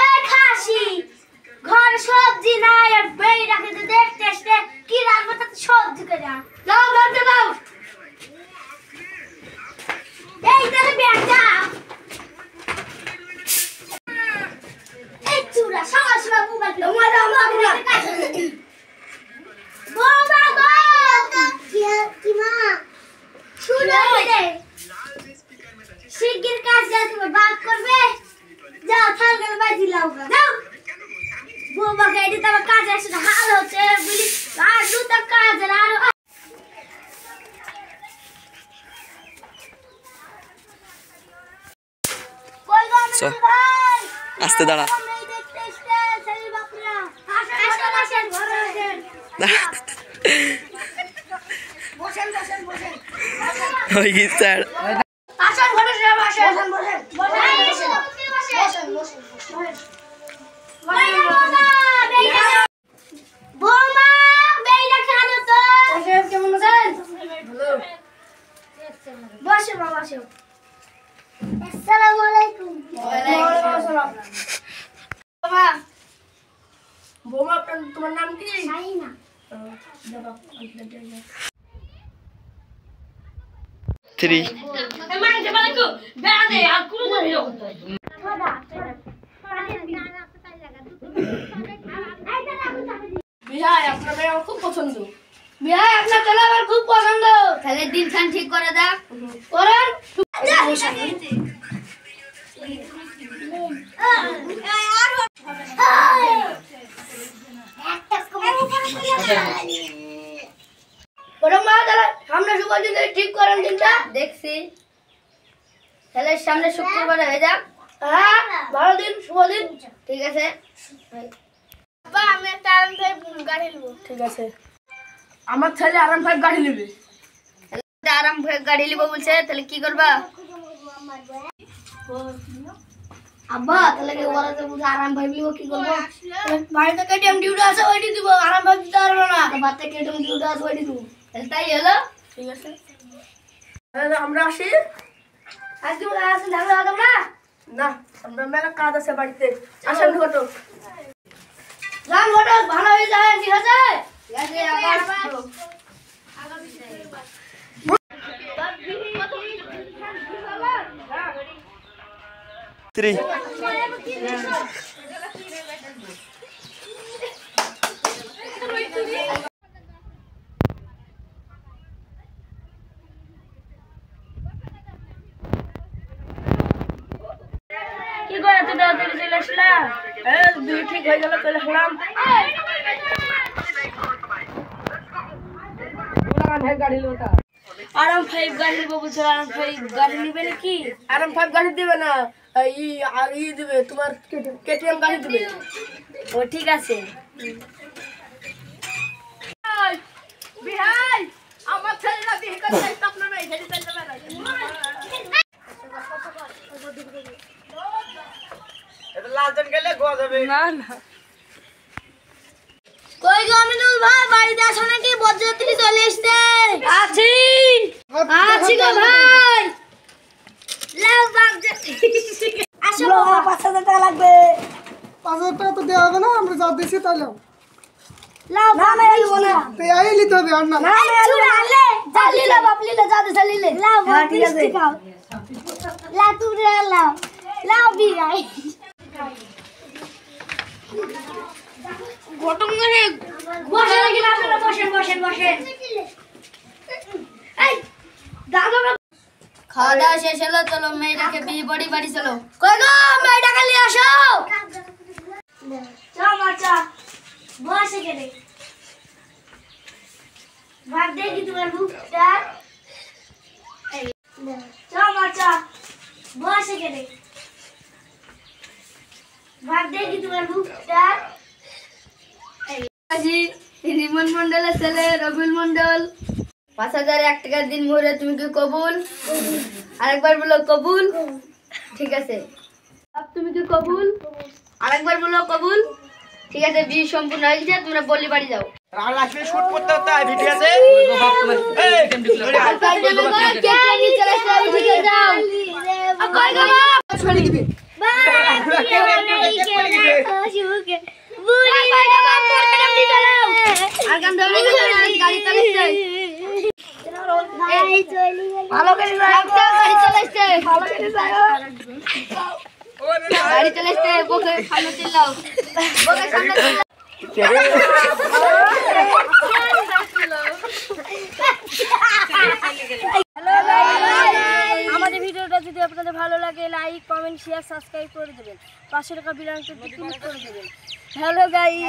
এই খাসি ঘর সবজি নাই আর বেড়া খেতে দেখতে আসলে কি রাখবো তাতে সবজি করে দাও বলতে দাও এই তাহলে ব্যাগ দাও এই চুরা সকাল সকাল মোবাইল তোমার বোমা গো কি মা শুনো রে শিগগির কাজ যাও তুমি বাদ করবে যাও থাল গেল বাজি লাও যাও বোমা গাইতে তোমার কাজ আসে হাল হচ্ছে বলি আর দুটা কাজ আর কই গো ভাই আস্তে দাঁড়া ওই কি স্যার আসেন ঘরে সব আসেন বসেন বোমা বেইলা খানো তো কেমন আছেন ভালো বসে বাবা বসে আসসালামু আলাইকুম ওয়া আলাইকুম আসসালাম বাবা বোমা তোমার নাম কি শাহিনা থ্রি খুব পছন্দ বিহাই আপনার ছেলে আমার খুব পছন্দ তাহলে দিন খান ঠিক করে দাও করেন সামনে শুক্রবার দিন ঠিক করেন দিনটা দেখছি তাহলে সামনে শুক্রবার হয়ে যাক হ্যাঁ ভালো দিন শুভ দিন ঠিক আছে বাবা আমি একটা আরাম 5 গাড়ি নেব ঠিক আছে আমার ছেলে আরাম 5 গাড়ি নেবে আরাম 5 গাড়ি নেব বলছে তাহলে কি করবা আব্বা তাহলে কি ওরা তো বুঝে আরাম 5 নিব কি করব বাড়িতে কেটিএম ডিউটি আছে ওইটি দিব আরাম 5 দিতে পারবো না বাড়িতে কেটিএম ডিউটি আছে ওইটি দিব তাই হলো ঠিক আছে তাহলে আমরা আসি আজ তুমি আসেন ঝামেলা হবে না না আমরা মেলা কাজ আছে বাড়িতে আসেন ঘটক যান ঘটক ভালো হয়ে যায় ঠিক আছে ঠিক আছে আবার থ্রি কি করে এত তাড়াতাড়ি চলে আসলা দুই ঠিক হয়ে গেল চলে আসলাম গাড়ি লোটা আরাম 5 গাড়ি নিব বলছো আরাম 5 গাড়ি নিবে নাকি আরাম 5 গাড়ি দিবে না ই দিবে তোমার কেটিএম গাড়ি দিবে ও ঠিক আছে বিহাই আমার ছেলেরা বিয়ে করতে স্বপ্ন নাই হেডি চলতে পারে এটা লালজন গেলে গোয়া যাবে না না কই গো আমিনুল ভাই বাড়িতে আসো নাকি বজ্রযাত্রী চলে এসেছে আছি গো ভাই লাও বজ্রযাত্রী আসো 5000 টাকা লাগবে 5000 টাকা তো দেওয়া হবে না আমরা যা দিছি তাই লাও লাও না আমি লিখব না তো এই নিতে হবে আর না না চুরালে জালিলে বাপলিলে জাদু জালিলে লাও ঠিক আছে লা তুই লাও লাও বিরাই ঘটক করে বসে গেল আপনারা বসেন এই দাদা খাওয়া দাওয়া শেষ হলো চলো মেয়েটাকে বিয়ে বাড়ি চলো কই গো মেয়েটাকে নিয়ে আসো চল বাচ্চা বসে গেলে ভাগ দেখি তোমার মুখটা এই চল বাচ্চা বসে গেলে ভাগ দেখি তোমার মুখটা রিমন মন্ডলের ছেলে রবিউল মন্ডল 5001 টাকা দিন মোরে তুমি কি কবুল আরেকবার বলো কবুল ঠিক আছে अब তুমি কি কবুল আরেকবার বলো কবুল ঠিক আছে বিয়ে সম্পূর্ণ হয়ে গেছে তোমরা বলি বাড়ি যাও লাস্টে শুট করতে হতে হয় ভিডিও আছে যাও কই গো ভালো করে গাড়ি চালাইছে বকে সামনে চিল্লাও বকে সামনে আমাদের ভিডিওটা যদি আপনাদের ভালো লাগে লাইক কমেন্ট শেয়ার সাবস্ক্রাইব করে দেবেন, পাশে থাকা বেল আইকনটি ক্লিক করে দেবেন। Hello guys,